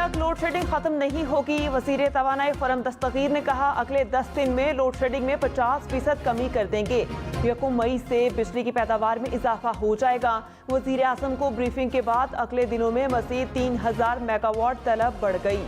तक load shedding खत्म नहीं होगी। वजीर तवानाई खुर्रम दस्तगीर ने कहा अगले 10 दिन में लोड शेडिंग में 50% कमी कर देंगे। 1 मई से बिजली की पैदावार में इजाफा हो जाएगा। वजीर आज़म को ब्रीफिंग के बाद अगले दिनों में मज़ीद 3000 मेगावाट तलब बढ़ गई।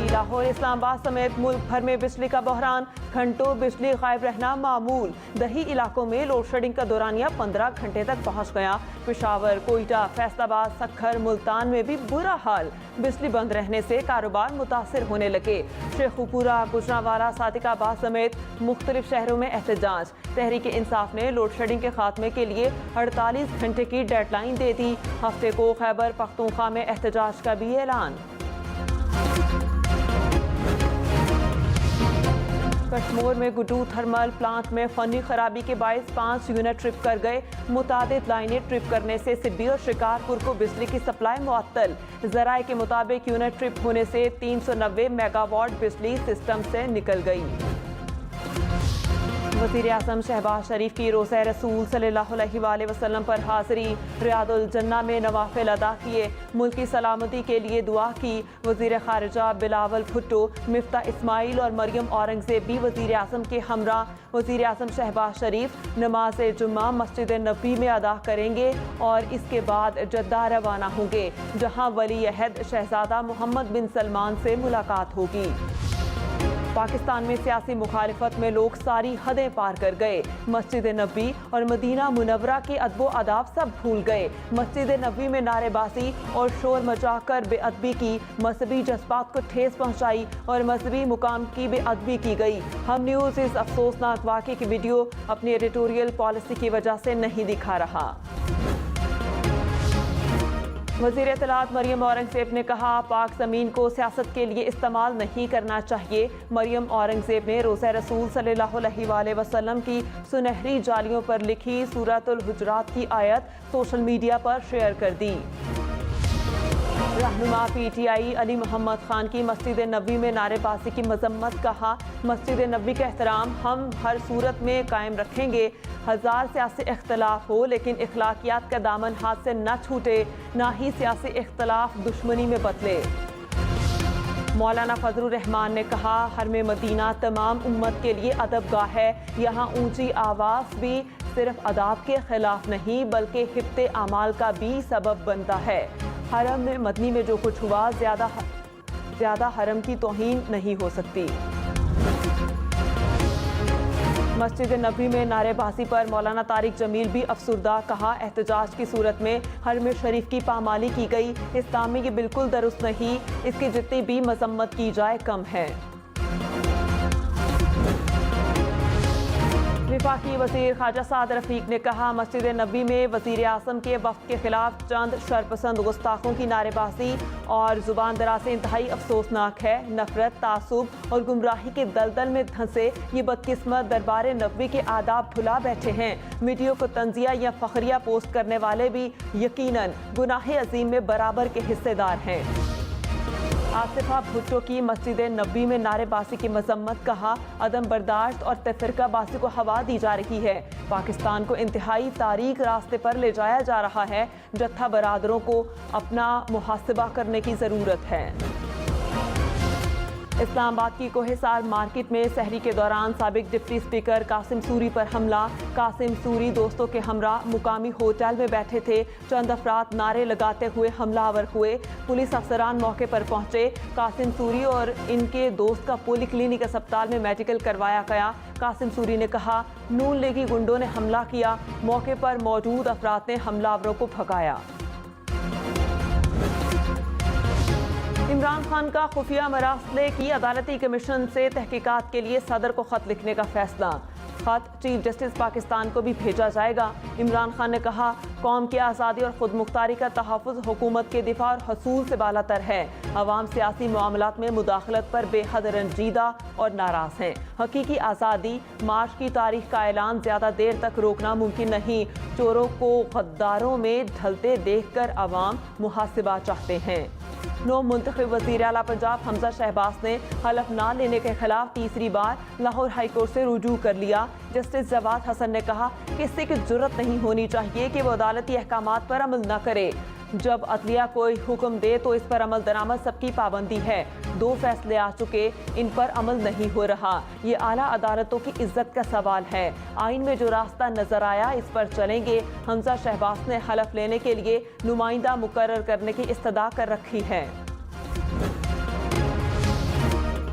लाहौर इस्लामाबाद समेत मुल्क भर में बिजली का बहरान, घंटों बिजली गायब रहना मामूल। दही इलाकों में लोड शेडिंग का दौरानिया 15 घंटे तक पहुंच गया। पेशावर, कोयटा, फैसलाबाद, सक्खर, मुल्तान में भी बुरा हाल। बिजली बंद रहने से कारोबार मुतासिर होने लगे। शेखुपुरा, गुजरांवाला, सादिकाबाद समेत मुख्तलिफ शहरों में एहतजाज। तहरीक इंसाफ ने लोड शेडिंग के खात्मे के लिए 48 घंटे की डेडलाइन दे दी। हफ्ते को खैबर पख्तूनख्वा में एहतजाज का भी ऐलान। कश्मीर में गुड्डू थर्मल प्लांट में फनी खराबी के बायस 5 यूनिट ट्रिप कर गए। मुतादिद लाइनें ट्रिप करने से सिब्बी और शिकारपुर को बिजली की सप्लाई मुअत्तल। ज़राए के मुताबिक यूनिट ट्रिप होने से 390 मेगावाट बिजली सिस्टम से निकल गई। वज़ीर आज़म शहबाज शरीफ की रोज़े रसूल सल्लल्लाहु अलैहि वसल्लम पर हाज़री। रियादुल जन्ना में नवाफिल अदा किए। मुल्क की सलामती के लिए दुआ की। वज़ीर ख़ारिजा बिलावल भुट्टो, मिफ्ता इस्माइल और मरियम औरंगज़ेब भी वज़ीर आज़म के हमरा। वज़ीर आज़म शहबाज शरीफ नमाज जुम्मा मस्जिद नबी में अदा करेंगे और इसके बाद जद्दा रवाना होंगे, जहाँ वली अहद शहज़ादा मोहम्मद बिन सलमान से मुलाकात होगी। पाकिस्तान में सियासी मुखालिफत में लोग सारी हदें पार कर गए। मस्जिद नबी और मदीना मुनव्वरा के अदबो आदाब सब भूल गए। मस्जिद नबी में नारेबाजी और शोर मचाकर बेअदबी की, मजहबी जज्बात को ठेस पहुंचाई और मजहबी मुकाम की बेअदबी की गई। हम न्यूज़ इस अफसोसनाक वाक़े की वीडियो अपनी एडिटोरियल पॉलिसी की वजह से नहीं दिखा रहा। वज़ीर इत्तलात मरियम औरंगज़ेब ने कहा पाक ज़मीन को सियासत के लिए इस्तेमाल नहीं करना चाहिए। मरियम औरंगज़ेब ने रोज़े रसूल सल्लल्लाहु अलैहि वसल्लम की सुनहरी जालियों पर लिखी सूरतुल हुजरात की आयत सोशल मीडिया पर शेयर कर दी। रहनुमा PTI अली मोहम्मद खान की मस्जिद नबी में नारेबाजी की मजम्मत। कहा मस्जिद नबी का एहतराम हम हर सूरत में कायम रखेंगे। हज़ार सियासी इख्तलाफ हो लेकिन इखलाकियात का दामन हाथ से न छूटे, ना ही सियासी इख्तलाफ दुश्मनी में बदले। मौलाना फजलुर रहमान ने कहा हरम मदीना तमाम उम्मत के लिए अदबगाह है। यहाँ ऊंची आवाज़ भी सिर्फ अदाब के खिलाफ नहीं बल्कि हिफ्ते अमाल का भी सबब बनता है। हरम में मदनी में जो कुछ हुआ ज़्यादा हरम की तौहीन नहीं हो सकती। मस्जिद नबी में नारेबाजी पर मौलाना तारिक जमील भी अफसुर्दा। कहा एहतजाज की सूरत में हरम शरीफ की पामाली की गई। इस्लाम में ये बिल्कुल दुरुस्त नहीं, इसकी जितनी भी मजम्मत की जाए कम है। वफाकी वज़ीर ख़ाजा साद रफ़ीक ने कहा मस्जिद नबी में वज़ीर आज़म के वफ़द के खिलाफ चंद शरपसंद गुस्ताखों की नारेबाजी और ज़ुबान दराज़ी इंतहाई अफसोसनाक है। नफ़रत, तासुब और गुमराही के दलदल में धंसे ये बदकिस्मत दरबार नबवी के आदाब भुला बैठे हैं। वीडियो को तंज़िया या फ़खरिया पोस्ट करने वाले भी यकीनन गुनाह अज़ीम में बराबर के हिस्सेदार हैं। आसिफा भुट्टो की मस्जिद नबी में नारेबाजी की मजम्मत। कहा अदम बर्दाश्त और तफरकाबाजी को हवा दी जा रही है। पाकिस्तान को इंतहाई तारीक रास्ते पर ले जाया जा रहा है। जत्था बरादरों को अपना मुहासिबा करने की ज़रूरत है। इस्लामाबाद की कोहिसार मार्केट में सहरी के दौरान साबिक डिप्टी स्पीकर कासिम सूरी पर हमला। कासिम सूरी दोस्तों के हमरा मुकामी होटल में बैठे थे। चंद अफराद नारे लगाते हुए हमलावर हुए। पुलिस अफसरान मौके पर पहुंचे। कासिम सूरी और इनके दोस्त का पोली क्लिनिक अस्पताल में मेडिकल करवाया गया। कासिम सूरी ने कहा नून लीगी गुंडों ने हमला किया। मौके पर मौजूद अफराद ने हमलावरों को भगाया। इमरान खान का खुफिया मरासले की अदालती कमीशन से तहकीकात के लिए सदर को खत लिखने का फैसला। खत चीफ जस्टिस पाकिस्तान को भी भेजा जाएगा। इमरान खान ने कहा कौम की आज़ादी और खुद मुख्तारी का तहफ़्फ़ुज़ हुकूमत के दिफा और हसूल से बालातर है। अवाम सियासी मामलात में मुदाखलत पर बेहद रंजीदा और नाराज़ हैं। हकीकी आज़ादी मार्च की तारीख का ऐलान ज़्यादा देर तक रोकना मुमकिन नहीं। चोरों को गद्दारों में ढलते देख कर अवाम मुहासिबा चाहते हैं। नौ मुंतखब वज़ीर आला पंजाब हमजा शहबाज ने हलफ ना लेने के खिलाफ तीसरी बार लाहौर हाई कोर्ट से रुजू कर लिया। जस्टिस जवाद हसन ने कहा कि किसी की जुर्रत नहीं होनी चाहिए कि वो अदालती अहकामात पर अमल न करे। जब अदलिया कोई हुक्म दे तो इस पर अमल दरामद सबकी पाबंदी है। 2 फैसले आ चुके, इन पर अमल नहीं हो रहा। ये आला अदालतों की इज्जत का सवाल है। आइन में जो रास्ता नजर आया इस पर चलेंगे। हमजा शहबाज ने हलफ लेने के लिए नुमाइंदा मुकर्रर करने की इस्तदा कर रखी है।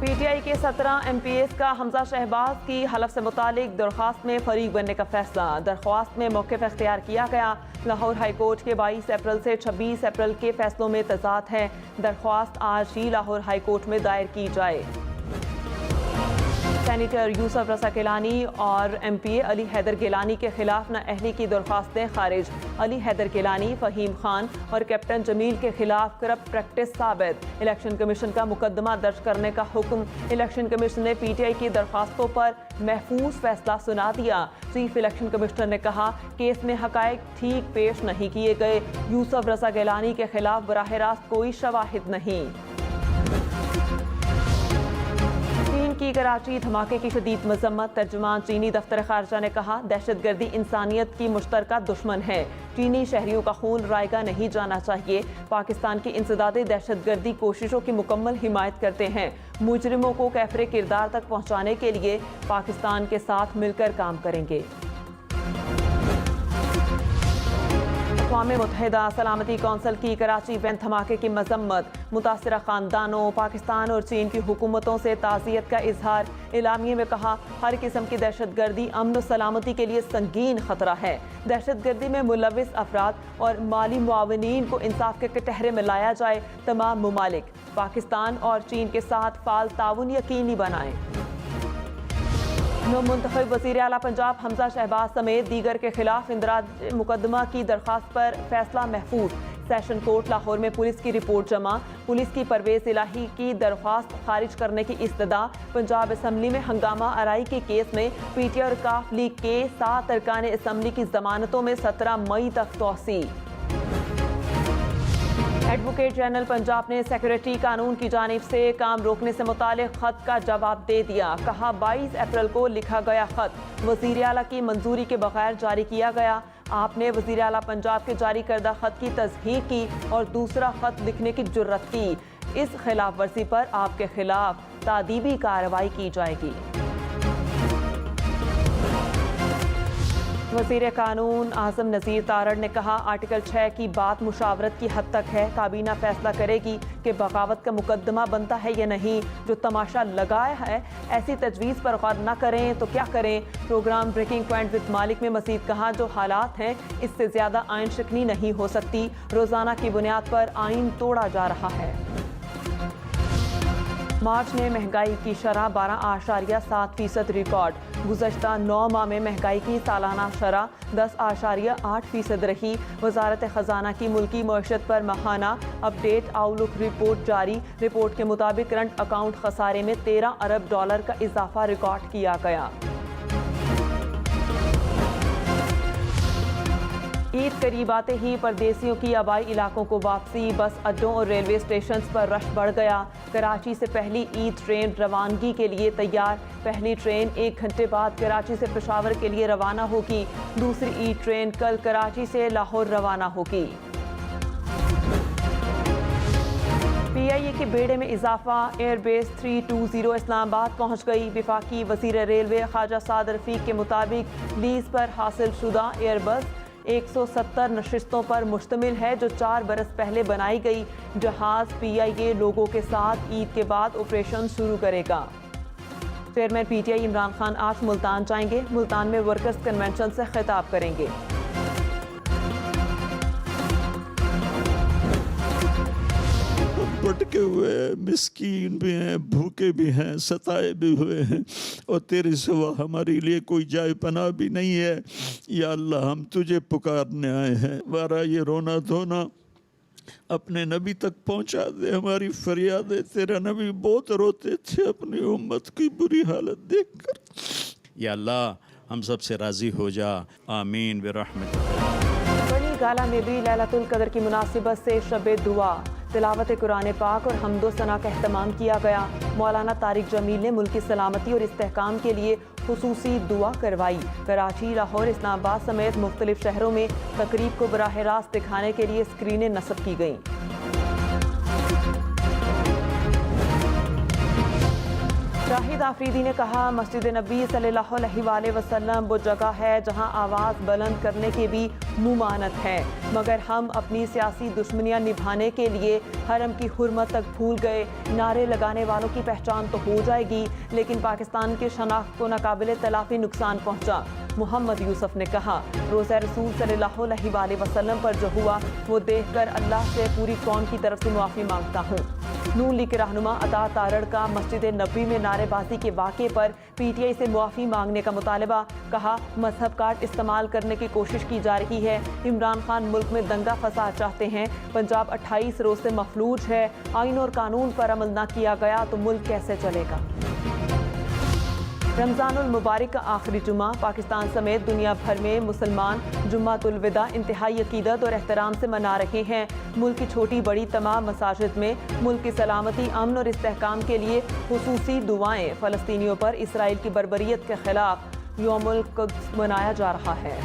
पीटीआई के 17 MPs का हमजा शहबाज की हलफ से मुतालिक दरख्वास्त में फरीक बनने का फैसला। दरख्वास्त में मौक़िफ़ इख्तियार किया गया। लाहौर हाई कोर्ट के 22 अप्रैल से 26 अप्रैल के फैसलों में तज़ाद है। दरख्वास्त आज ही लाहौर हाई कोर्ट में दायर की जाए। सेनेटर यूसुफ रज़ा गिलानी और MPA अली हैदर गिलानी के खिलाफ नाअहली की दरख्वास्तें खारिज। अली हैदर गिलानी, फ़हीम खान और कैप्टन जमील के खिलाफ करप्ट प्रैक्टिस साबित। इलेक्शन कमीशन का मुकदमा दर्ज करने का हुक्म। इलेक्शन कमीशन ने PTI की दरख्वास्तों पर महफूज फैसला सुना दिया। चीफ इलेक्शन कमिश्नर ने कहा केस में हकायक ठीक पेश नहीं किए गए। यूसुफ रज़ा गिलानी के खिलाफ बराह रास्त कोई शवाहिद नहीं। चीन की कराची धमाके की शदीद मजम्मत। तर्जुमान चीनी दफ्तर खारजा ने कहा दहशतगर्दी इंसानियत की मुश्तरका दुश्मन है। चीनी शहरियों का खून रायगा नहीं जाना चाहिए। पाकिस्तान की इंसदादी दहशतगर्दी कोशिशों की मुकम्मल हिमायत करते हैं। मुजरिमों को कैफरे किरदार तक पहुँचाने के लिए पाकिस्तान के साथ मिलकर काम करेंगे। अक़वाम मुत्तहिदा सलामती कौंसिल की कराची वैन धमाके की मजम्मत। मुतासिरा खानदानों, पाकिस्तान और चीन की हुकूमतों से ताज़ियत का इजहार। एलामिये में कहा हर किस्म की दहशतगर्दी अमन और सलामती के लिए संगीन खतरा है। दहशतगर्दी में मुलविस अफराद और माली मुआविनीन को इंसाफ के कटहरे में लाया जाए। तमाम ममालिक पाकिस्तान और चीन के साथ फाल ताउन यकीनी बनाएं। मुंतखब वज़ीर आला पंजाब हमजा शहबाज समेत दीगर के खिलाफ इंदराज मुकदमा की दरख्वास्त पर फैसला महफूज। सेशन कोर्ट लाहौर में पुलिस की रिपोर्ट जमा। पुलिस की परवेज़ इलाही की दरख्वास्त खारिज करने की इस्तदा। पंजाब असम्बली में हंगामा आराई के केस में PTI और काफ लीग के 7 अरकान असम्बली की जमानतों में 17 मई तक तौसी। एडवोकेट जनरल पंजाब ने सेक्रेटरी कानून की जानिब से काम रोकने से मुतालिक खत का जवाब दे दिया। कहा 22 अप्रैल को लिखा गया खत वज़ीर आला की मंजूरी के बगैर जारी किया गया। आपने वज़ीर आला पंजाब के जारी करदा खत की तस्हीह की और दूसरा खत लिखने की जुर्रत की। इस खिलाफ वर्जी पर आपके खिलाफ तादीबी कार्रवाई की जाएगी। वज़ीर कानून आज़म नज़ीर तारड़ ने कहा आर्टिकल 6 की बात मुशावरत की हद तक है। काबीना फैसला करेगी कि बगावत का मुकदमा बनता है या नहीं। जो तमाशा लगाया है ऐसी तजवीज़ पर गौर न करें तो क्या करें। प्रोग्राम ब्रेकिंग पॉइंट विद मालिक में मज़ीद कहा जो हालात हैं इससे ज़्यादा आइन शिकनी नहीं हो सकती। रोज़ाना की बुनियाद पर आइन तोड़ा जा रहा है। मार्च में महंगाई की शरह 12.7% रिकॉर्ड। गुज़श्ता 9 माह में महंगाई की सालाना शरह 10.8% रही। वज़ारत ख़जाना की मुल्की मईशत पर माहाना अपडेट आउटलुक रिपोर्ट जारी। रिपोर्ट के मुताबिक करंट अकाउंट खसारे में $13 अरब का इजाफा रिकॉर्ड किया गया। ईद करीब आते ही परदेसियों की आबाई इलाकों को वापसी। बस अड्डों और रेलवे स्टेशन पर रश बढ़ गया। कराची से पहली ईद ट्रेन रवानगी के लिए तैयार। पहली ट्रेन 1 घंटे बाद कराची से पेशावर के लिए रवाना होगी। दूसरी ईद ट्रेन कल कराची से लाहौर रवाना होगी। PIA के बेड़े में इजाफा। एयरबेस 320 इस्लामाबाद पहुंच गई। वफाकी वज़ीर रेलवे ख्वाजा साद रफीक के मुताबिक लीज पर हासिल शुदा एयरबस 170 नशिस्तों पर मुश्तमिल है जो 4 बरस पहले बनाई गई। जहाज PIA लोगों के साथ ईद के बाद ऑपरेशन शुरू करेगा। चेयरमैन PTI इमरान खान आज मुल्तान जाएंगे। मुल्तान में वर्कर्स कन्वेंशन से खिताब करेंगे। भटके हुए हैं, मिस्कीन भी हैं, भूखे भी हैं, सताए भी हुए हैं और तेरे सिवा हमारे लिए कोई जाए पनाह भी नहीं है। या अल्लाह हम तुझे पुकारने आए हैं। हमारा ये रोना धोना अपने नबी तक पहुंचा दे। हमारी फरियादें तेरा नबी बहुत रोते थे अपनी उम्मत की बुरी हालत देखकर। या अल्लाह हम सब से राज़ी हो जा। आमीन बिरहमतिक। बनी गाला में भी लैलतुल कदर की मुनासिबत से शब दुआ। तिलावत कुरान पाक और हम्दो सना का अहतमाम किया गया। मौलाना तारिक जमील ने मुल्क की सलामती और इस्तेहकाम के लिए खुसूसी दुआ करवाई। कराची, लाहौर, इस्लामाबाद समेत मुख्तलिफ शहरों में तकरीब को बराह रास्त दिखाने के लिए स्क्रीनें नस्ब की गईं। शाहिद आफरीदी ने कहा, मस्जिद नबी सल्लल्लाहु अलैहि वसल्लम वो जगह है जहां आवाज़ बुलंद करने की भी मुमानत है, मगर हम अपनी सियासी दुश्मनियां निभाने के लिए हरम की हुर्मत तक भूल गए। नारे लगाने वालों की पहचान तो हो जाएगी, लेकिन पाकिस्तान की शनाख्त को नाकाबिले तलाफी नुकसान पहुंचा। मोहम्मद यूसुफ ने कहा, रोज़ा रसूल सल्लल्लाहु अलैहि वसल्लम पर जो हुआ वो देखकर अल्लाह से पूरी कौम की तरफ से मुआफ़ी मांगता हूँ। नून लीग के रहनुमा अता तारड़ का मस्जिद नबी में नारेबाजी के वाक़े पर PTI से मुआफ़ी मांगने का मुतालबा। कहा, मजहब कार्ड इस्तेमाल करने की कोशिश की जा रही है। इमरान खान मुल्क में दंगा फसाद चाहते हैं। पंजाब 28 रोज़ से मफलूज है। आइन और कानून पर अमल न किया गया तो मुल्क कैसे चलेगा। रमज़ानुल मुबारक का आखिरी जुमा, पाकिस्तान समेत दुनिया भर में मुसलमान जुम्मातुल विदा इंतहाई अकीदत और एहतराम से मना रहे हैं। मुल्क की छोटी बड़ी तमाम मसाजिद में मुल्क की सलामती, अमन और इस्तेहकाम के लिए खुसूसी दुआएं। फ़लस्तीनियों पर इसराइल की बर्बरियत के खिलाफ यौमुल क़ुद्स मनाया जा रहा है।